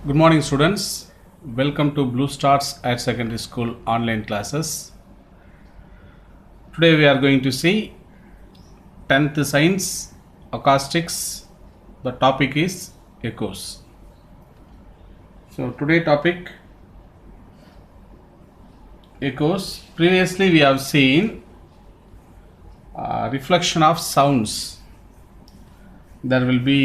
Good morning, students. Welcome to Blue Stars at Secondary School online classes. Today we are going to see 10th Science Acoustics. The topic is echoes. So today topic echoes. Previously we have seen reflection of sounds. There will be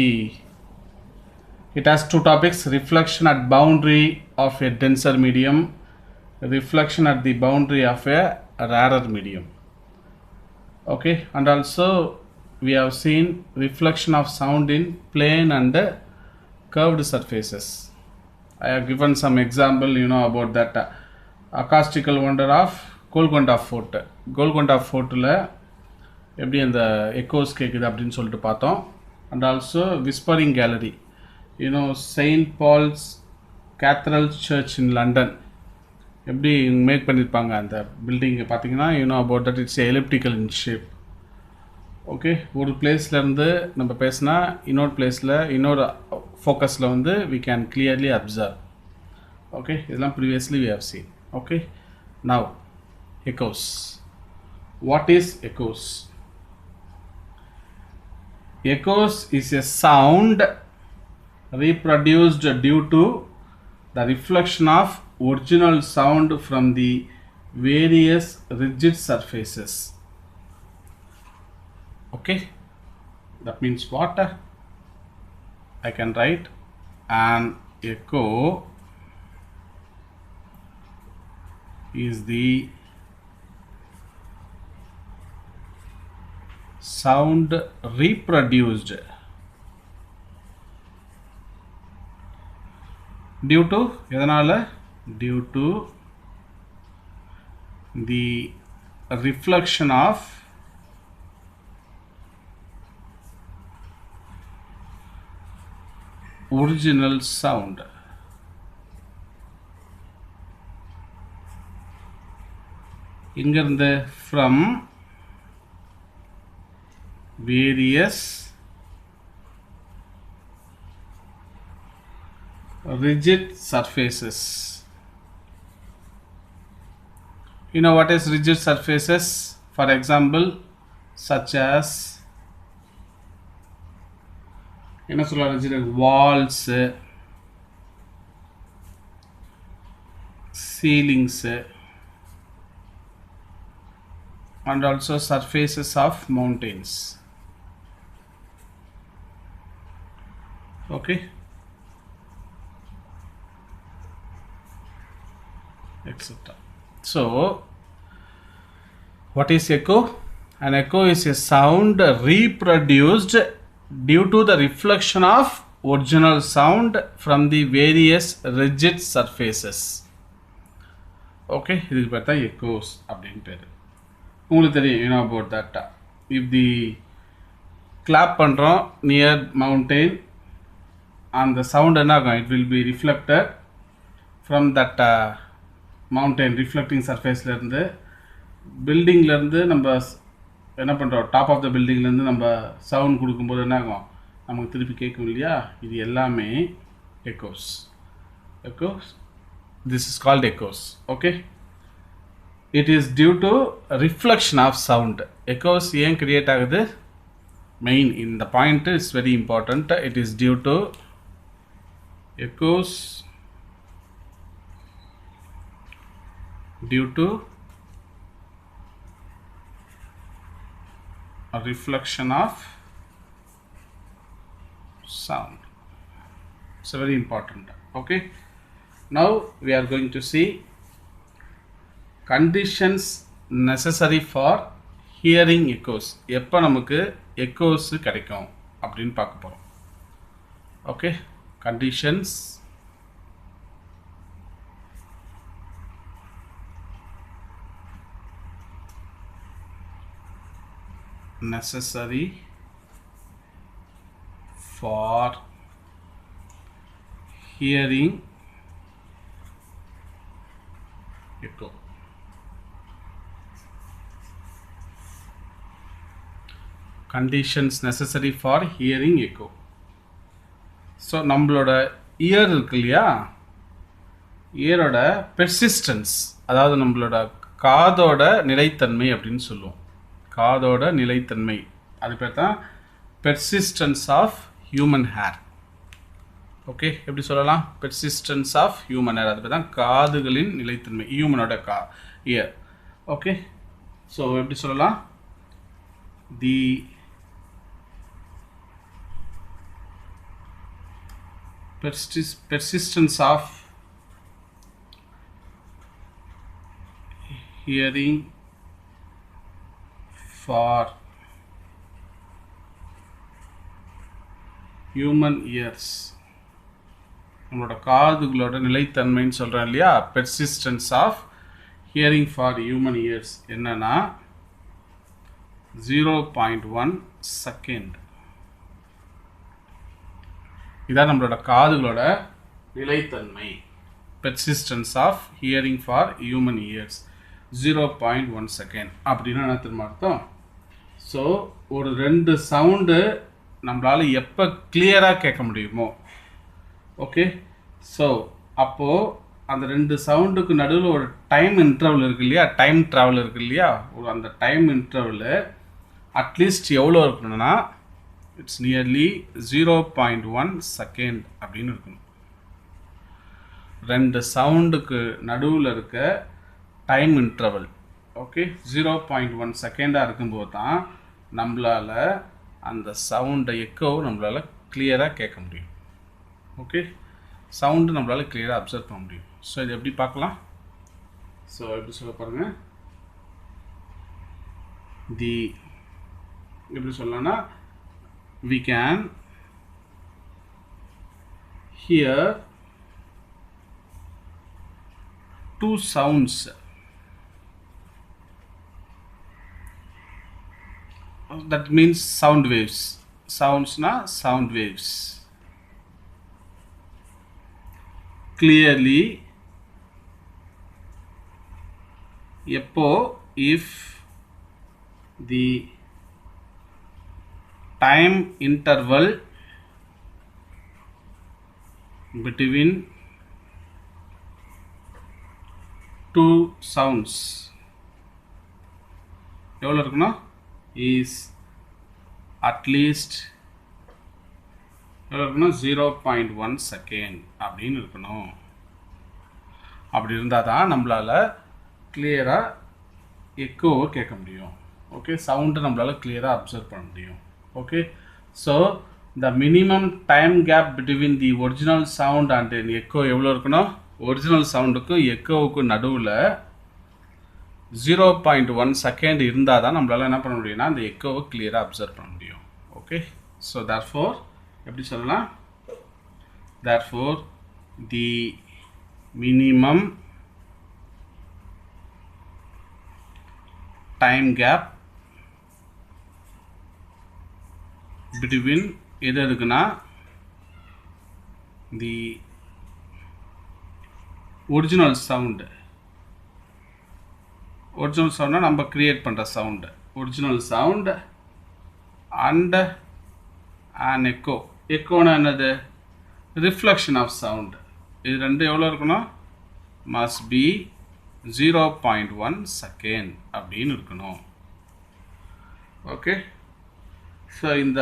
It has two topics: reflection at boundary of a denser medium, reflection at the boundary of a rarer medium. Okay, and also we have seen reflection of sound in plane and curved surfaces. I have given some example, about that acoustical wonder of Golconda Fort. Golconda Fortல எப்படி அந்த Eggoz கேட்குது அப்படின்னு சொல்லிட்டு பார்த்தோம். And also whispering gallery, Saint Paul's cathedral church in London எப்படி make பண்ணியிருப்பாங்க அந்த பில்டிங்கை பார்த்தீங்கன்னா, about that it's elliptical in shape. Okay, ஒரு பிளேஸ்லேருந்து நம்ம பேசினா இன்னொரு பிளேஸில் இன்னொரு ஃபோக்கஸில் வந்து we can clearly observe. Okay, இதெல்லாம் previously we have seen. Okay, now echoes. What is echoes? Echoes is a sound reproduced due to the reflection of original sound from the various rigid surfaces. Okay, that means what? I can write an echo is the sound reproduced due to due to the reflection of original sound. இங்கிருந்து from various rigid surfaces. You know what is rigid surfaces? For example, such as rigid walls, ceilings, and also surfaces of mountains. Okay, etc. So what is echo? An echo is a sound reproduced due to the reflection of original sound from the various rigid surfaces. Okay, இதுக்கு பார்த்தா echoes அப்படின்னு பேர். உங்களுக்கு தெரியும், about that. If the clap பண்ணுறோம் near mountain, and the sound என்ன ஆகும், it will be reflected from that mountain reflecting surfaceலேருந்து பில்டிங்லேருந்து நம்ம என்ன பண்ணுறோம், டாப் ஆஃப் த பில்டிங்லேருந்து நம்ம சவுண்ட் கொடுக்கும்போது என்ன ஆகும், நமக்கு திருப்பி கேட்கும் இல்லையா? இது எல்லாமே echoes. Echoes, this is called echoes. Okay, it is due to reflection of sound. Echoes ஏன் கிரியேட் ஆகுது? மெயின் இந்த point is very important. It is due to echoes due to a reflection of sound. It's very important. Okay, now we are going to see conditions necessary for hearing echoes. எப்போ நமக்கு echoes கிடைக்கும் அப்படின்னு பார்க்க போகிறோம். Okay, conditions necessary for hearing echo. Conditions necessary for hearing echo. So நம்மளோட year இருக்கு இல்லையா, இயரோட persistence, அதாவது நம்மளோட காதோட நிலைத்தன்மை அப்படின்னு சொல்லுவோம். காதோட நிலைத்தன்மை, அது பேர் தான் persistence of human hair. Okay, எப்படி சொல்லலாம்? பெர்சிஸ்டன்ஸ் ஆஃப் ஹியூமன் ஹேர், அது பேர் தான் காதுகளின் நிலைத்தன்மை, ஹியூமனோட இயர். ஓகே, ஸோ எப்படி சொல்லலாம்? தி persistence of hearing for human ears, நம்மளோட காதுகளோட நிலைத்தன்மைன்னு சொல்கிறோம் இல்லையா, persistence of hearing for human ears என்னன்னா 0.1 செகண்ட். இதான் நம்மளோட காதுகளோட நிலைத்தன்மை, persistence of hearing for human ears 0.1 second. அப்படின்னா என்ன தெரியுமா அர்த்தம்? ஸோ ஒரு 2 சவுண்டு நம்மளால் எப்போ கிளியராக கேட்க முடியுமோ, ஓகே, ஸோ அப்போது அந்த 2 சவுண்டுக்கு நடுவில் ஒரு டைம் இன்டர்வல் இருக்குது இல்லையா, டைம் ட்ராவல் இருக்குது இல்லையா, ஒரு அந்த டைம் இன்டர்வல் அட்லீஸ்ட் எவ்வளோ இருக்கணும்னா இட்ஸ் நியர்லி 0.1 செகண்ட் அப்படின்னு இருக்கணும். 2 சவுண்டுக்கு நடுவில் இருக்க டைம் இன்டர்வல், ஓகே, 0.1 செகண்டாக இருக்கும்போது தான் நம்மளால் அந்த சவுண்டை எக்கோவை நம்மளால் கிளியராக கேட்க முடியும். ஓகே, சவுண்டு நம்மளால் கிளியராக அப்சர்வ் பண்ண முடியும். ஸோ இது எப்படி பார்க்கலாம்? ஸோ எப்படி சொல்ல பாருங்கள், எப்படி சொல்லலாம்னா we can hear 2 sounds. That means sound waves. Sounds na sound waves. Clearly, if the time interval between 2 sounds எவ்வளோ இருக்குன்னா இஸ் அட்லீஸ்ட் எவ்வளோ இருக்குன்னா 0.1 செகண்ட் அப்படின்னு இருக்கணும். அப்படி இருந்தால் தான் நம்மளால் கிளியராக எக்கோவை கேட்க முடியும். ஓகே, சவுண்டு நம்மளால் கிளியராக அப்சர்வ் பண்ண முடியும். Okay, so the minimum time gap between the original sound and echo எவ்வளோ இருக்கணும்? ஒரிஜினல் சவுண்டுக்கும் எக்கோவுக்கும் நடுவில் 0.1 செகண்ட் இருந்தால் தான் நம்மளால் என்ன பண்ண முடியும்னா அந்த எக்கோவை கிளியராக அப்சர்வ் பண்ண முடியும். ஓகே, ஸோ தேர்ஃபோர் எப்படி சொல்லலாம்? Therefore the minimum time gap between எது இருக்குன்னா தி ஒரிஜினல் சவுண்டு, ஒரிஜினல் சவுண்டா நம்ம கிரியேட் பண்ணுற sound, original sound and and echo. எக்கோனா என்னது? Reflection of sound. இது ரெண்டு எவ்வளோ இருக்கணும்? மஸ்ட் பி 0.1 செகண்ட் அப்படின்னு இருக்கணும். ஓகே, ஸோ இந்த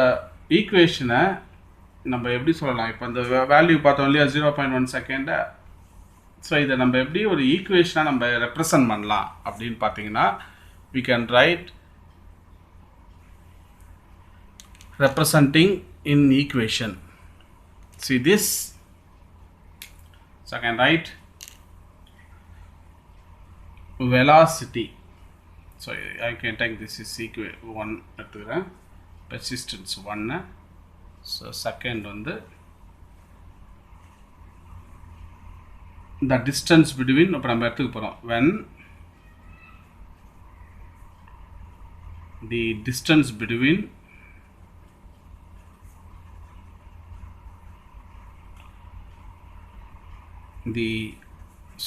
ஈக்குவேஷனை நம்ம எப்படி சொல்லலாம்? இப்போ இந்த வேல்யூ பார்த்தோம் இல்லையா 0.1 செகண்டை. ஸோ இதை நம்ம எப்படி ஒரு ஈக்குவேஷனாக நம்ம ரெப்ரசன்ட் பண்ணலாம் அப்படின்னு பார்த்தீங்கன்னா we can write representing in equation. See this, so I can write velocity. So I can take this is equation 1 எடுத்துக்கிறேன், persistence 1. So second வந்து the distance between, இப்போ நம்ம எடுத்துக்க போகிறோம் when the distance between the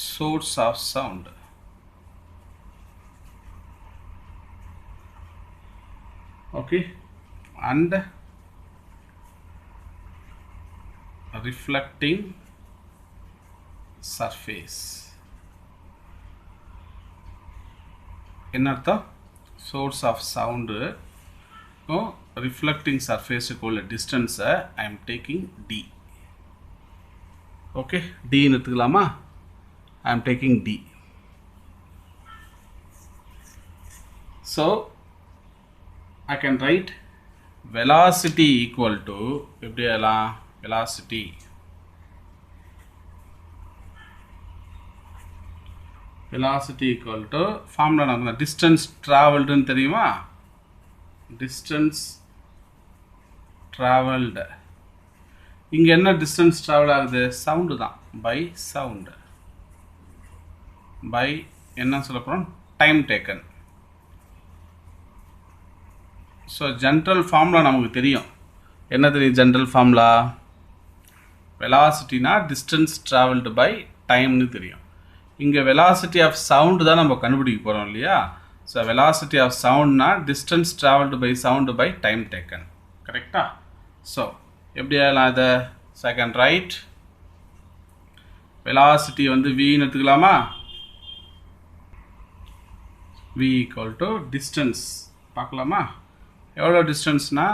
source of sound okay and reflecting surface. என்ன அர்த்தம்? source of sound reflecting surface உள்ள distance I am taking d. okay, d ன்னு எடுத்துக்கலாமா? I am taking d. so I can write velocity equal to எப்படி எழுதலாம்? velocity equal to formula நமக்கு distance traveled ன்னு தெரியுமா? distance traveled. இங்க என்ன distance travel ஆகுது? sound தான். by sound. by என்ன சொல்ல போறோம்? time taken. so general formula நமக்கு தெரியும். என்ன தெரியும் general formula? velocity னா distance traveled by time ன்னு தெரியும். இங்க velocity of sound தான் நம்ம கண்டுபிடிக்க போறோம் இல்லையா? so velocity of sound னா distance traveled by sound by time taken. கரெக்ட்டா? so எப்படி எழுதலாம் இத? so I can write velocity வந்து v ன்னு எடுத்துக்கலாமா? v equal to distance. பார்க்கலாமா? எவ்வளவு டிஸ்டன்ஸ்னா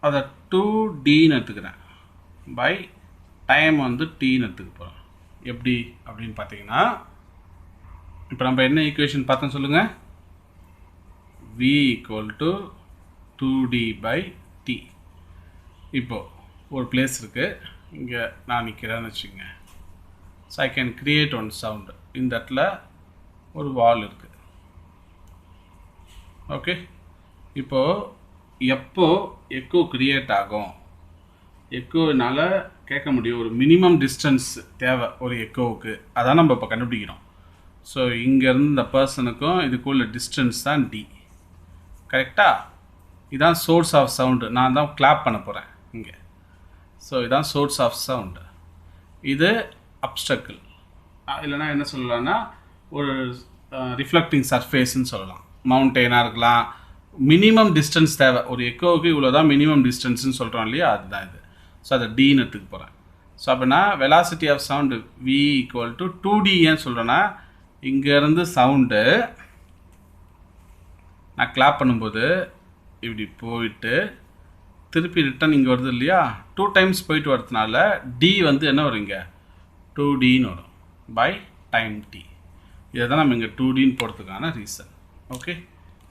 அத 2d ன்னு எடுத்துக்கிறேன். by time வந்து t ன்னு எடுத்துக்க போறோம். எப்படி அப்படினு பாத்தீங்கன்னா இப்போ நம்ம என்ன ஈக்குவேஷன் பார்த்தோம் சொல்லுங்க? v equal to 2d by t. இப்போ ஒரு பிளேஸ் இருக்கு. இங்க நான் நிக்கிறேன்னு வெச்சுங்க. so I can create one sound. இந்த இடத்துல ஒரு வால் இருக்கு. ஓகே, இப்போ எப்போ எக்கோ கிரியேட் ஆகும்? எக்கோனால கேட்க முடியும். ஒரு மினிமம் டிஸ்டன்ஸ் தேவை ஒரு எக்கோவுக்கு. அதான் நம்ம இப்போ கண்டுபிடிக்கிறோம். ஸோ இங்கேருந்து இந்த பர்சனுக்கும் இதுக்குள்ள டிஸ்டன்ஸ் தான் டி. கரெக்டா? இதுதான் சோர்ஸ் ஆஃப் சவுண்டு. நான் தான் கிளாப் பண்ண போகிறேன் இங்கே. ஸோ இதுதான் சோர்ஸ் ஆஃப் சவுண்டு. இது அப்ஸ்டக்கிள். இல்லைனா என்ன சொல்லலாம்னா ஒரு ரிஃப்ளெக்டிங் சர்ஃபேஸ்ன்னு சொல்லலாம். மவுண்டெயினாக இருக்கலாம். மினிமம் டிஸ்டன்ஸ் தேவை ஒரு எக்கோவுக்கு. இவ்வளோ தான் மினிமம் டிஸ்டன்ஸ்ன்னு சொல்கிறோம் இல்லையா? அதுதான் இது. ஸோ அதை டீன்னு எடுத்துக்க போகிறேன். ஸோ அப்படின்னா velocity of sound v equal to 2d. ஏன் சொல்கிறேன்னா இங்கேருந்து சவுண்டு நான் கிளாப் பண்ணும்போது இப்படி போயிட்டு திருப்பி ரிட்டன் இங்கே வருது இல்லையா? 2 டைம்ஸ் போயிட்டு வரதுனால d வந்து என்ன வரும்? இங்கே 2dன்னு வரும் பை டைம் t. இதை தான் நம்ம இங்கே 2dன்னு போடுறதுக்கான ரீசன். ஓகே,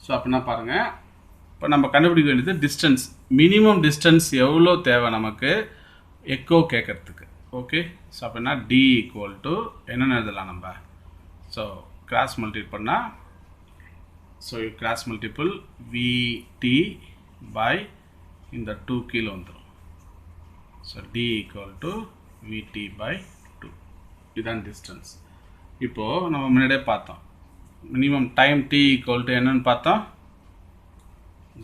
ஸோ அப்படின்னா பாருங்கள், இப்போ நம்ம கண்டுபிடிக்க வேண்டியது டிஸ்டன்ஸ். மினிமம் டிஸ்டன்ஸ் எவ்வளோ தேவை நமக்கு எக்கோ கேட்கறதுக்கு? ஓகே, ஸோ அப்படின்னா டி ஈக்குவல் டு என்னென்ன எழுதலாம் நம்ம? ஸோ கிராஸ் மல்டிபிள் பண்ணால் so cross multiple vt by இந்த 2 கீழே வந்துடும். So t equal to vt by 2. இதுதான் டிஸ்டன்ஸ். இப்போது நம்ம முன்னாடியே பார்த்தோம் minimum time t equal to என்னன்னு பார்த்தோம்?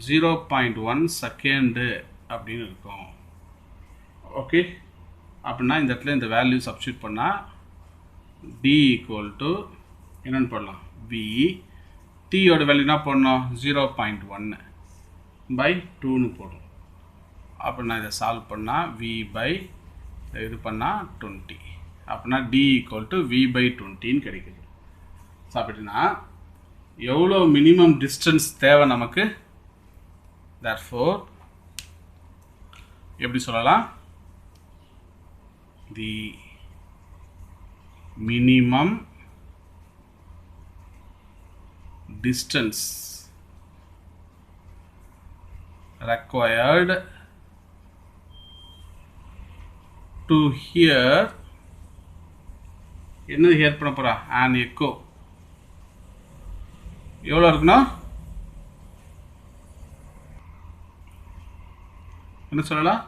0.1 செகண்டு அப்படின்னு இருக்கும். ஓகே, அப்படின்னா இந்த இடத்துல இந்த வேல்யூ சப்ஸ்டியூட் பண்ணால் டி ஈக்குவல் டு என்னென்னு போடலாம்? வி. டீயோட வேல்யூனா போடணும் 0.1 பை 2ன்னு போடும். அப்படின்னா இதை சால்வ் பண்ணால் வி பை இது பண்ணால் 20. அப்படின்னா t equal to v by 20ன்னு கிடைக்குது. ஸோ அப்படின்னா எவ்வளோ மினிமம் டிஸ்டன்ஸ் தேவை நமக்கு? therefore எப்படி சொல்லலாம்? the minimum distance required to hear என்ன ஹியர் பண்ண போறா? an echo. எவ்வளோ இருக்குன்னா என்ன சொல்லலாம்?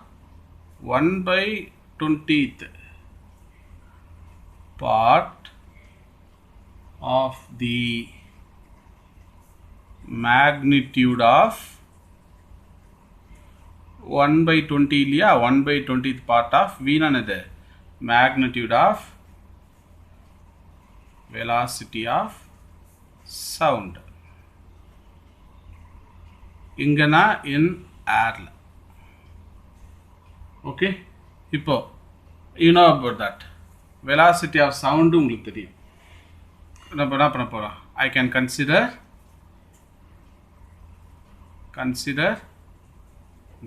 1/20th part of the magnitude of 1/20 இல்லையா? 1/20th part of v நானது magnitude of velocity of sound. இங்கனா in air. Okay, இப்போ you know about that velocity of sound உங்களுக்கு தெரியும். நம்ம என்ன பண்ண போறோம்? I can consider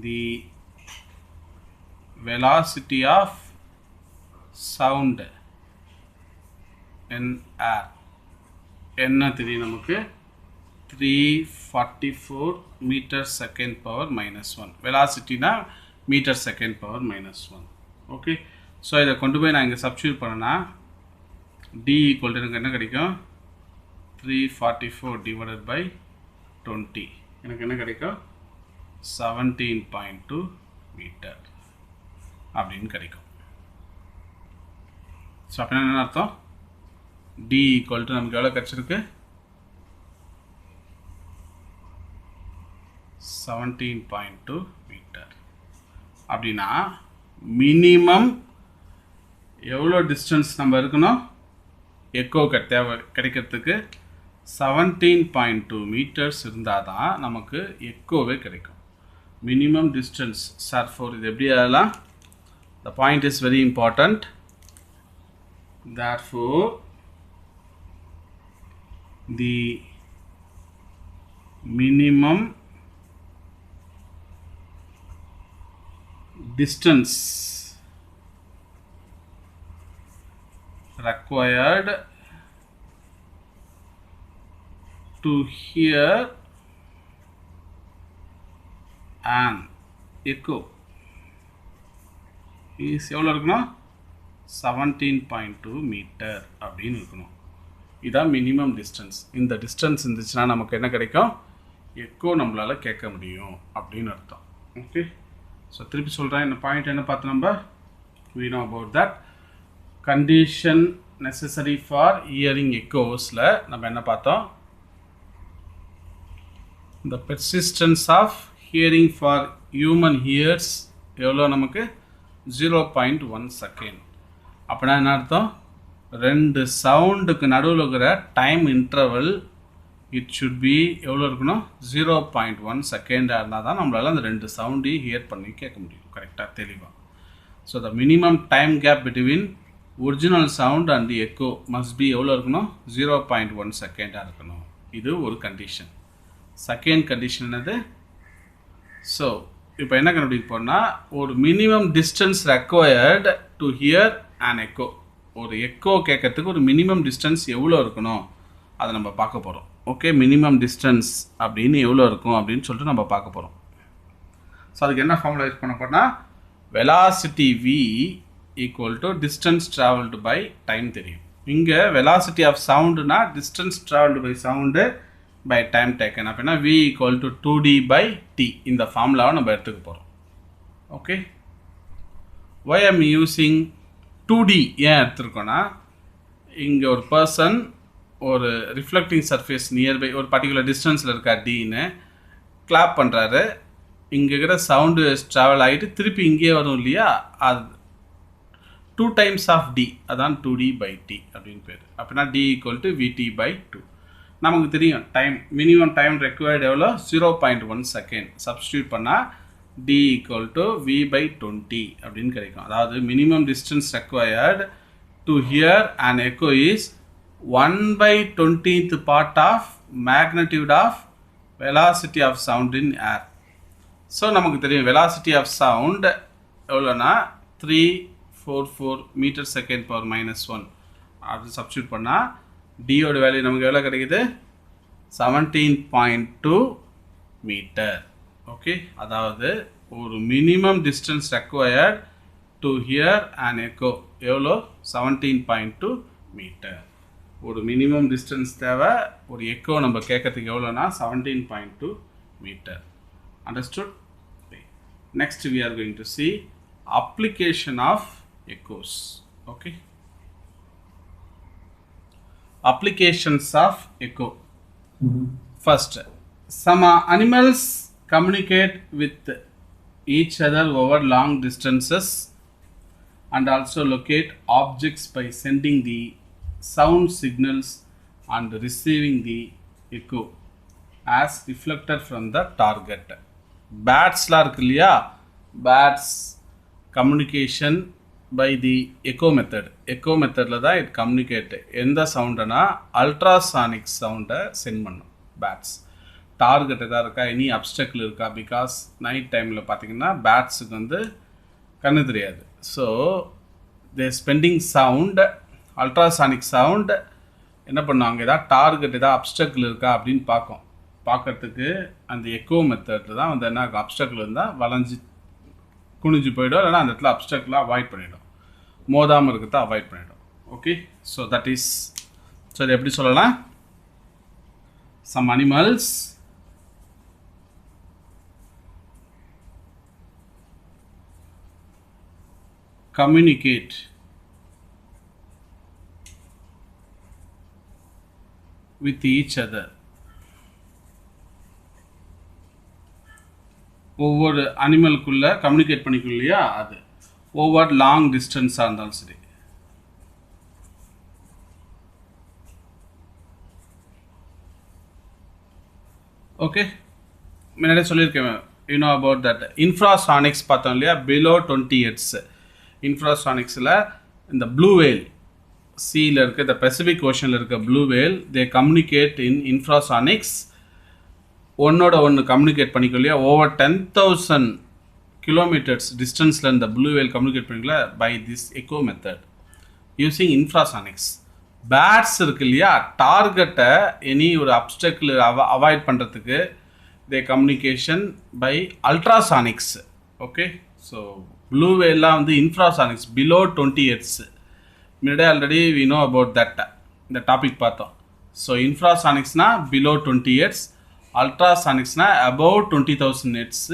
the velocity of sound in air. என்ன தெரியும் நமக்கு? 344 meter second power minus 1. velocity na meter second power minus 1. okay, so இதை கொண்டு போய் நான் இங்கே சப்ஸ்டியூட் பண்ணனா d equal to எனக்கு என்ன கிடைக்கும்? 344 divided by 20 எனக்கு என்ன கிடைக்கும்? 17.2 meter அப்படின்னு கிடைக்கும். ஸோ அப்படின்னா என்ன அர்த்தம்? d equal to நமக்கு எவ்வளோ கிடைச்சிருக்கு? 17.2 meter. அப்படின்னா மினிமம் எவ்வளோ டிஸ்டன்ஸ் நம்ம இருக்கணும் எக்கோ தேவை கிடைக்கிறதுக்கு? 17.2 meters இருந்தால் தான் நமக்கு எக்கோவே கிடைக்கும். மினிமம் டிஸ்டன்ஸ் சார்ஃபோர் இது எப்படி ஆகலாம்? The point is very important. therefore the minimum distance required to hear an echo is எவ்வளோ இருக்கணும்? 17.2 meter அப்படின்னு இருக்கணும். இதான் மினிமம் டிஸ்டன்ஸ். இந்த டிஸ்டன்ஸ் இருந்துச்சுன்னா நமக்கு என்ன கிடைக்கும்? எக்கோ நம்மளால் கேட்க முடியும் அப்படின்னு அர்த்தம். ஓகே, ஸோ திருப்பி சொல்கிறேன். இந்த பாயிண்ட் என்ன பார்த்து நம்ம we know about that condition necessary for hearing echoesல நம்ம என்ன பார்த்தோம்? the persistence of hearing for human ears எவ்வளோ நமக்கு? 0.1 செகண்ட். அப்படின்னா என்ன அர்த்தம்? ரெண்டு சவுண்டுக்கு நடுவில் இருக்கிற time interval it should be எவ்வளோ இருக்கணும்? 0.1 செகண்டாக இருந்தால் தான் நம்மளால் அந்த ரெண்டு சவுண்டையும் ஹியர் பண்ணி கேட்க முடியும் கரெக்டாக தெளிவாக. So the minimum time gap between original sound and echo must be எவ்வளோ இருக்கணும்? 0.1 செகண்டாக இருக்கணும். இது ஒரு கண்டிஷன். செகண்ட் கண்டிஷன் என்னது? ஸோ இப்போ என்ன கண்டுபிடிக்க போனால் ஒரு minimum distance required to hear an echo. ஒரு எக்கோ கேட்கறதுக்கு ஒரு மினிமம் டிஸ்டன்ஸ் எவ்வளோ இருக்கணும் அதை நம்ம பார்க்க போகிறோம். ஓகே, மினிமம் டிஸ்டன்ஸ் அப்படின்னு எவ்வளோ இருக்கும் அப்படின்னு சொல்லிட்டு நம்ம பார்க்க போகிறோம். ஸோ அதுக்கு என்ன ஃபார்முலா யூஸ் பண்ண போனால் velocity v equal to distance travelled by time தெரியும். இங்கே வெலாசிட்டி ஆஃப் சவுண்டுனா distance travelled by sound by time taken. அப்படின்னா v equal to 2d by t. இந்த ஃபார்முலாவை நம்ம எடுத்துக்க போகிறோம். Okay, why am using 2d ஏன் எடுத்துருக்கோன்னா இங்கே ஒரு பர்சன் ஒரு ரிஃப்ளெக்டிங் சர்ஃபேஸ் நியர்பை ஒரு பர்டிகுலர் டிஸ்டன்ஸில் இருக்கா டின்னு கிளாப் பண்ணுறாரு. இங்கே இருக்கிற சவுண்டு ட்ராவல் ஆகிட்டு திருப்பி இங்கேயே வரும் இல்லையா? அது 2 times ஆஃப் டி, அதான் 2d by t அப்படின்னு பேர். அப்படின்னா d equal to vt by 2. நமக்கு தெரியும் டைம் மினிமம் டைம் ரெக்வயர்டு எவ்வளோ? 0.1 செகண்ட். சப்ஸ்டியூட் பண்ணால் d equal to v by 20 அப்படின்னு கிடைக்கும். அதாவது minimum distance required to hear and echo is 1/20th part of magnitude of velocity of sound in air. So நமக்கு தெரியும் velocity of sound எவ்வளோனா 344 metre second power -1. அது substitute பண்ணால் டியோட value நமக்கு எவ்வளோ கிடைக்குது? 17.2 மீட்டர். ஓகே, அதாவது ஒரு minimum distance required to hear and echo எவ்வளோ? 17.2 மீட்டர். ஒரு மினிமம் டிஸ்டன்ஸ் தேவை ஒரு எக்கோ நம்ம கேட்கறதுக்கு எவ்வளோனா 17.2 மீட்டர். Understood? Next we are going to see application of echoes. Okay, applications of echo. First, some animals communicate with each other over long distances and also locate objects by sending the sound signals and receiving the echo as reflected from the target. Bats la irukku illaya, bats, communication by the echo method. Echo methodல தான் it communicate. எந்த சவுண்டனா ultrasonic சவுண்டை send பண்ணும் bats. Target எதாவது இருக்கா, any அப்டக்கிள் இருக்கா, because night டைமில் பார்த்தீங்கன்னா பேட்ஸுக்கு வந்து கண்ணு தெரியாது. So they spending sound, ultrasonic sound என்ன பண்ணுவாங்க, ஏதாவது டார்கெட் ஏதாவது அப்டக்கிள் இருக்கா அப்படின்னு பார்க்கறதுக்கு அந்த எக்கோ மெத்தடில் தான் வந்து என்ன அப்டக்கிள் இருந்தால் வளைஞ்சி குனிஞ்சு போயிடும், இல்லைனா அந்த இடத்துல அப்டக்கிளாக அவாய்ட் பண்ணிவிடும், மோதாமல் இருக்கிறத அவாய்ட் பண்ணிவிடும். Okay, so that is, so இது எப்படி சொல்லலாம், some animals communicate with each other. ஒவ்வொரு அனிமலுக்குள்ள கம்யூனிகேட் பண்ணிக்கும் இல்லையா, அது ஓவர் லாங் டிஸ்டன்ஸாக இருந்தாலும் சரி. ஓகே, முன்னாடியே சொல்லியிருக்கேன், யூ நோ அபவுட் தட். இன்ஃப்ராசானிக்ஸ் பார்த்தோம் இல்லையா, பிலோ 20 Hz. இன்ஃப்ராசானிக்ஸில் இந்த ப்ளூ வேல், சீயில் இருக்க இந்த பெசிபிக் ஓஷனில் இருக்க ப்ளூ வேல், தே கம்யூனிகேட் இன் இன்ஃப்ராசானிக்ஸ். ஒன்னோட ஒன்று கம்யூனிகேட் பண்ணிக்கோ இல்லையா, ஓவர் 10,000 kilometers டிஸ்டன்ஸில் இந்த ப்ளூ வேல் கம்யூனிகேட் பண்ணிக்கல by this echo method using infrasonics. Bats இருக்கு இல்லையா, டார்கெட்டை எனி ஒரு அப்டக்கிள் அவாய்ட் பண்ணுறதுக்கு they communication by ultrasonics. Okay, so blue வேல்லாம் வந்து இன்ஃப்ராசானிக்ஸ் பிலோ 20 Hz. முன்னாடியே already we know about that, இந்த டாபிக் பார்த்தோம். ஸோ இன்ஃப்ராசானிக்ஸ்னா பிலோ 20 Hz, அல்ட்ராசானிக்ஸ்னா about 20,000 Hz.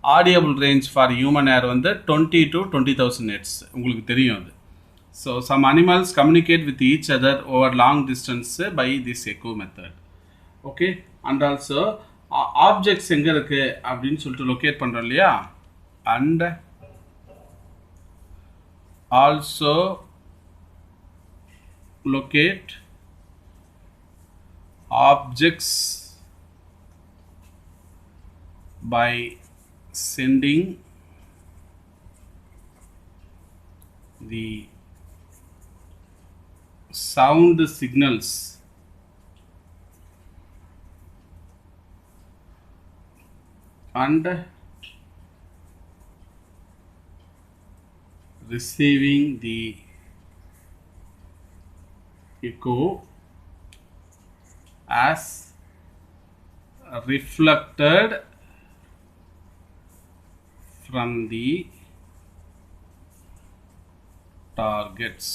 Audible range for human ear வந்து 20 to 20,000 Hz, உங்களுக்கு தெரியும் அது. So some animals communicate with each other over long distance by this echo method. Okay, and also objects எங்கே இருக்குது அப்படின்னு சொல்லிட்டு லொக்கேட் பண்ணுறோம் இல்லையா, and also locate objects by sending the sound signals and receiving the echo as reflected from the targets.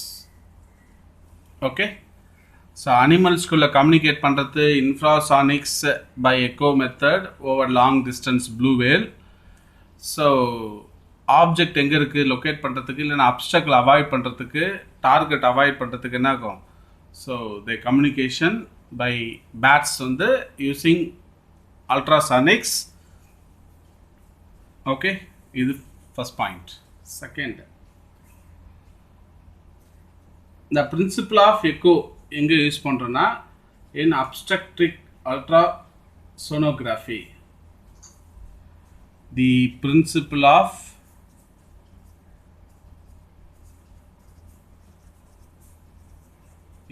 Okay, so animals குள்ள communicate பண்றது infrasonics by echo method over long distance blue whale. So object எங்கே இருக்குது locate பண்ணுறதுக்கு, இல்லைன்னா obstacle avoid பண்ணுறதுக்கு, target avoid பண்ணுறதுக்கு என்ன ஆகும், so the communication by bats வந்து யூஸிங் அல்ட்ராசானிக்ஸ். ஓகே, இது ஃபர்ஸ்ட் பாயிண்ட். செகண்ட், இந்த பிரின்சிபிள் ஆஃப் எக்கோ எங்கே யூஸ் பண்ணுறோன்னா in obstetric ultrasonography. The principle of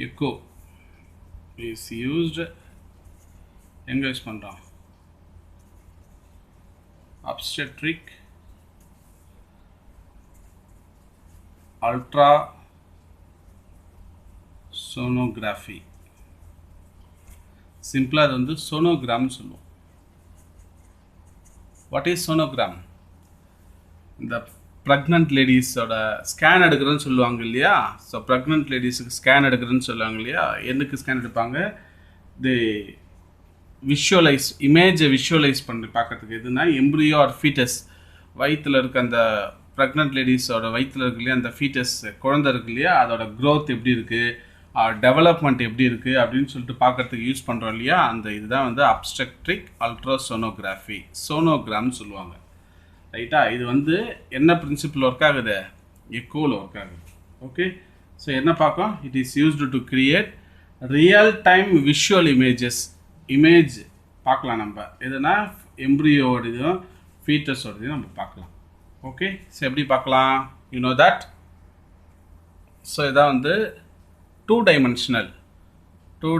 echo is used எங்க யூஸ் பண்றோம், obstetric ultrasonography. சிம்பிளா அது வந்து சோனோகிராம் சொல்லுவோம். What is sonogram? இந்த ப்ரெக்னென்ட் லேடிஸோட ஸ்கேன் எடுக்கிறேன்னு சொல்லுவாங்க இல்லையா, ஸோ ப்ரெக்னென்ட் லேடிஸுக்கு ஸ்கேன் எடுக்கிறேன்னு சொல்லுவாங்க இல்லையா, எதுக்கு ஸ்கேன் எடுப்பாங்க, தி விஷுவலைஸ் இமேஜை விஷுவலைஸ் பண்ணி பார்க்கறதுக்கு. எதுனா எம்ப்ரியோ ஆர் ஃபீட்டஸ், வயிற்றில் இருக்க அந்த ப்ரெக்னென்ட் லேடிஸோட வயிற்றில் இருக்கு இல்லையா, அந்த ஃபீட்டஸ் குழந்தை இருக்கு இல்லையா, அதோட க்ரோத் எப்படி இருக்குது, டெவலப்மெண்ட் எப்படி இருக்குது அப்படின்னு சொல்லிட்டு பார்க்கறதுக்கு யூஸ் பண்ணுறோம் இல்லையா, அந்த இதுதான் வந்து அப்ஸ்ட்ரக்டிக் அல்ட்ராசோனோகிராஃபி, சோனோகிராம்னு சொல்லுவாங்க. ரைட்டா, இது வந்து என்ன பிரின்சிபிள் ஒர்க் ஆகுது, எக்கோவில் ஒர்க் ஆகுது. ஓகே, ஸோ என்ன பார்க்கும், it is used to create real time visual images. Image பார்க்கலாம் நம்ம, எதுனா எம்ப்ரியோட இதுவும் ஃபீட்டஸோட இதையும் நம்ம பார்க்கலாம். Okay, so எப்படி பார்க்கலாம், you know that. So இதான் வந்து டூ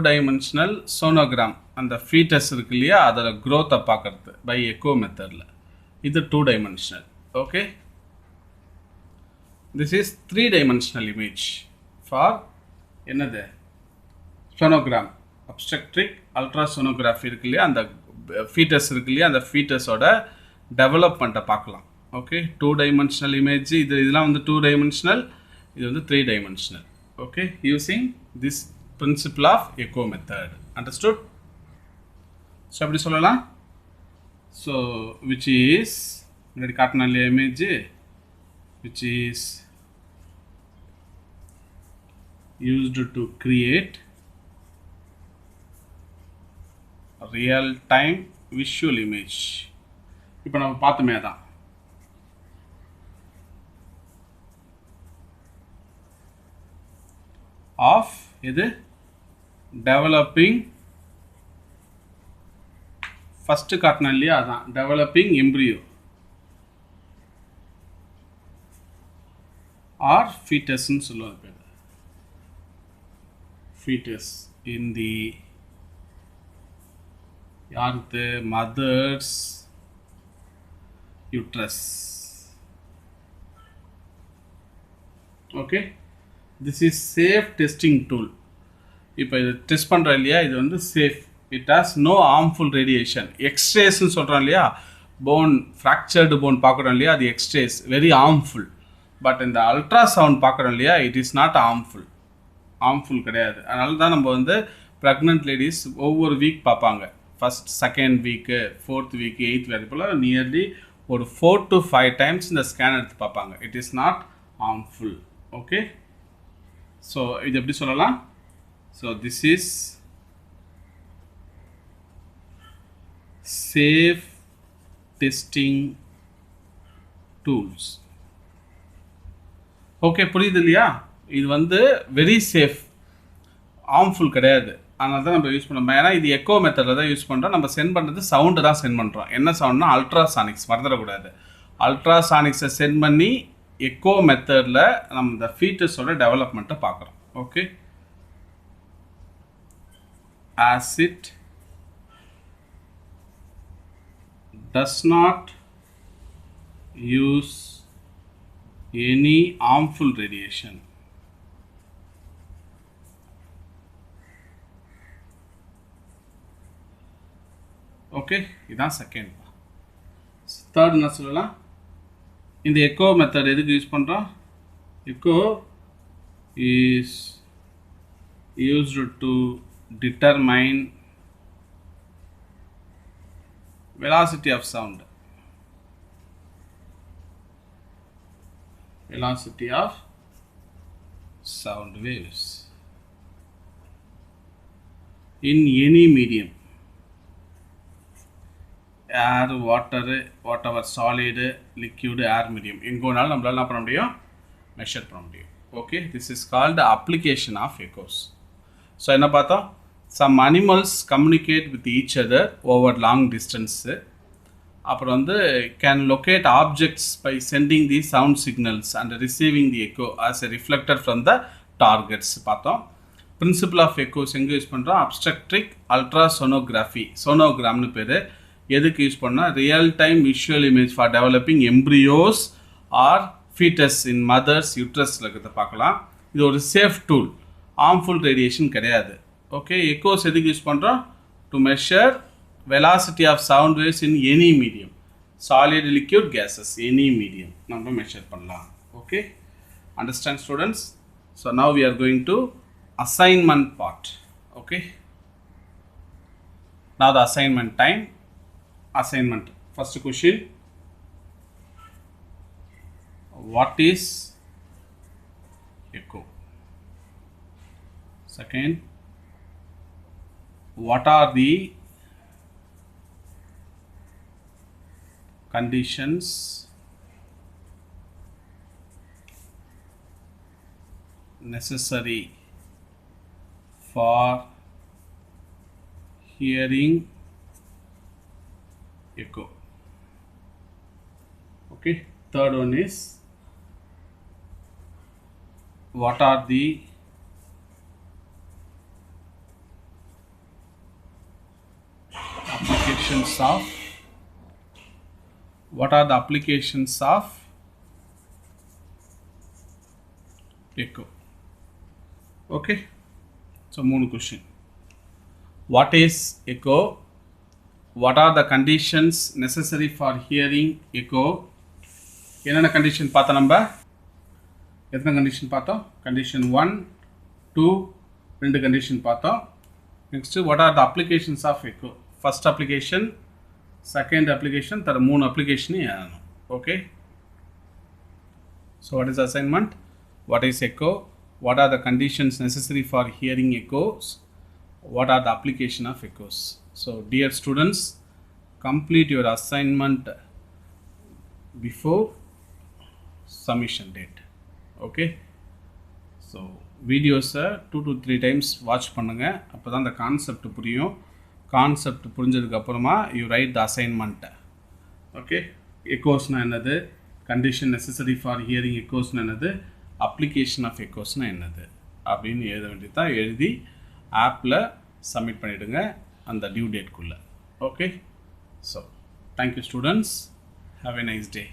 டைமென்ஷனல் சோனோகிராம், அந்த ஃபீட்டஸ் இருக்கு இல்லையா அதில் க்ரோத்தை பார்க்கறது பை எக்கோ மெத்தடில். இது 2 dimensional. Okay, this is 3 dimensional image for என்னது சோனோகிராம், அப்ஸ்ட்ரக்ட்ரிக் அல்ட்ராசோனோகிராஃபி இருக்கு இல்லையா, அந்த ஃபீட்டஸ் இருக்கு இல்லையா, அந்த ஃபீட்டஸோட டெவலப்மெண்ட்டை பார்க்கலாம். ஓகே, 2 dimensional இமேஜ், இதெல்லாம் வந்து 2 dimensional, இது வந்து 3 dimensional. Okay, using this principle of echo method. Understood? So எப்படி சொல்லலாம், so which is முன்னாடி காட்டின image, which is used to create real time visual image. இப்போ நம்ம பார்த்தோமே அதான். of இது developing, first காட்டின இல்லையா அதான் developing embryo or fetus ன்னு சொல்லுவாங்க பேர். fetus in the யாருக்கு mother's uterus. okay, this is safe testing tool. இப்போ இது டெஸ்ட் பண்ணுறோம் இல்லையா, இது வந்து safe, it has no harmful radiation. எக்ஸ்ரேஸ்ன்னு சொல்கிறோம் இல்லையா, போன் ஃப்ராக்சர்டு போன் பார்க்குறோம் இல்லையா, அது எக்ஸ்ரேஸ் வெரி ஹார்ம்ஃபுல். பட் இந்த அல்ட்ராசவுண்ட் பார்க்குறோம் இல்லையா, இட் இஸ் நாட் ஹார்ம்ஃபுல் கிடையாது. அதனால தான் நம்ம வந்து ப்ரெக்னென்ட் லேடிஸ் ஒவ்வொரு வீக் பார்ப்பாங்க. First, second week, 4th week, 8th week, அது போல் நியர்லி ஒரு 4 to 5 times இந்த ஸ்கேன் எடுத்து பார்ப்பாங்க. It is not harmful. Okay, so இது எப்படி சொல்லலாம், so this is safe testing tools. Okay, புரியுது இல்லையா, இது வந்து வெரி சேஃப், ஹார்ம்ஃபுல் கிடையாது. அதனால தான் நம்ம யூஸ் பண்ணோம். ஏன்னா இது எக்கோ மெத்தடில் தான் யூஸ் பண்ணுறோம். நம்ம சென்ட் பண்ணுறது சவுண்டு தான் சென்ட் பண்ணுறோம். என்ன சவுண்ட்னா அல்ட்ராசானிக்ஸ், மறந்துடக்கூடாது. அல்ட்ராசானிக்ஸை சென்ட் பண்ணி எக்கோ மெத்தடில் நம்ம இந்த ஃபீட்டஸோட டெவலப்மெண்ட்டை பார்க்குறோம். Okay, as it does not use any harmful radiation. okay, இதான் செகண்ட். தேர்ட் என்ன சொல்லலாம், இந்த எக்கோ மெத்தட் எதுக்கு யூஸ் பண்ணுறோம், echo is used to determine velocity of sound, waves in any medium, air, water, whatever solid, liquid, air medium, எங்கோனாலும் நம்மளால என்ன பண்ண முடியும், மெஷர் பண்ண முடியும். Okay, this is called application of echoes. So என்ன பார்த்தோம், some animals communicate with each other over long distance. அப்புறம் வந்து can locate objects by sending the sound signals and receiving the echo as a reflected from the targets பார்த்தோம். Principle of echoes எங்கே use பண்ணுறோம், obstetric ultrasonography, சோனோகிராம்னு பேர். எதுக்கு use பண்ணால் real time visual image for developing embryos or foetus in mother's யூட்ரஸில் இருக்கிறத பார்க்கலாம். இது ஒரு சேஃப் டூல், ஹார்ம்ஃபுல் ரேடியேஷன் கிடையாது. ஓகே, எக்கோஸ் எதுக்கு யூஸ் பண்ணுறோம், to measure velocity of sound waves in any medium, solid, liquid, gases, any medium நம்ம மெஷர் பண்ணலாம். ஓகே, understand students. So now we are going to assignment part. Okay, now the assignment time. Assignment, first question, what is echo? Second, what are the conditions necessary for hearing echo? Okay, third one is what are the applications of echo. Okay, so moon question. What is echo? What are the conditions necessary for hearing echo? என்னென்ன condition பார்த்தோம்? நம்ம எத்தனை condition பார்த்தோம்? Condition 1 2 ரெண்டு condition பார்த்தோம். Next what are the applications of echo? First application, second application, தர மூணு அப்ளிகேஷனையும் எழுதணும். Okay, so what is assignment? What is echo? What are the conditions necessary for hearing echoes? What are the application of echoes? So dear students, complete your assignment before submission date. Okay, so வீடியோஸை 2 to 3 times watch பண்ணுங்கள். அப்போ தான் அந்த concept புரியும். Concept புரிஞ்சதுக்கப்புறமா you write the assignment. Okay, எக்கோஸ்னால் என்னது, condition necessary for hearing எக்கோஸ்னால் என்னது, அப்ளிகேஷன் ஆஃப் எக்கோஸ்னால் என்னது அப்படின்னு எழுத வேண்டியது தான். எழுதி ஆப்பில் சப்மிட் பண்ணிவிடுங்க அந்த டியூ டேட்குள்ளே. Okay, so thank you students, have a nice day.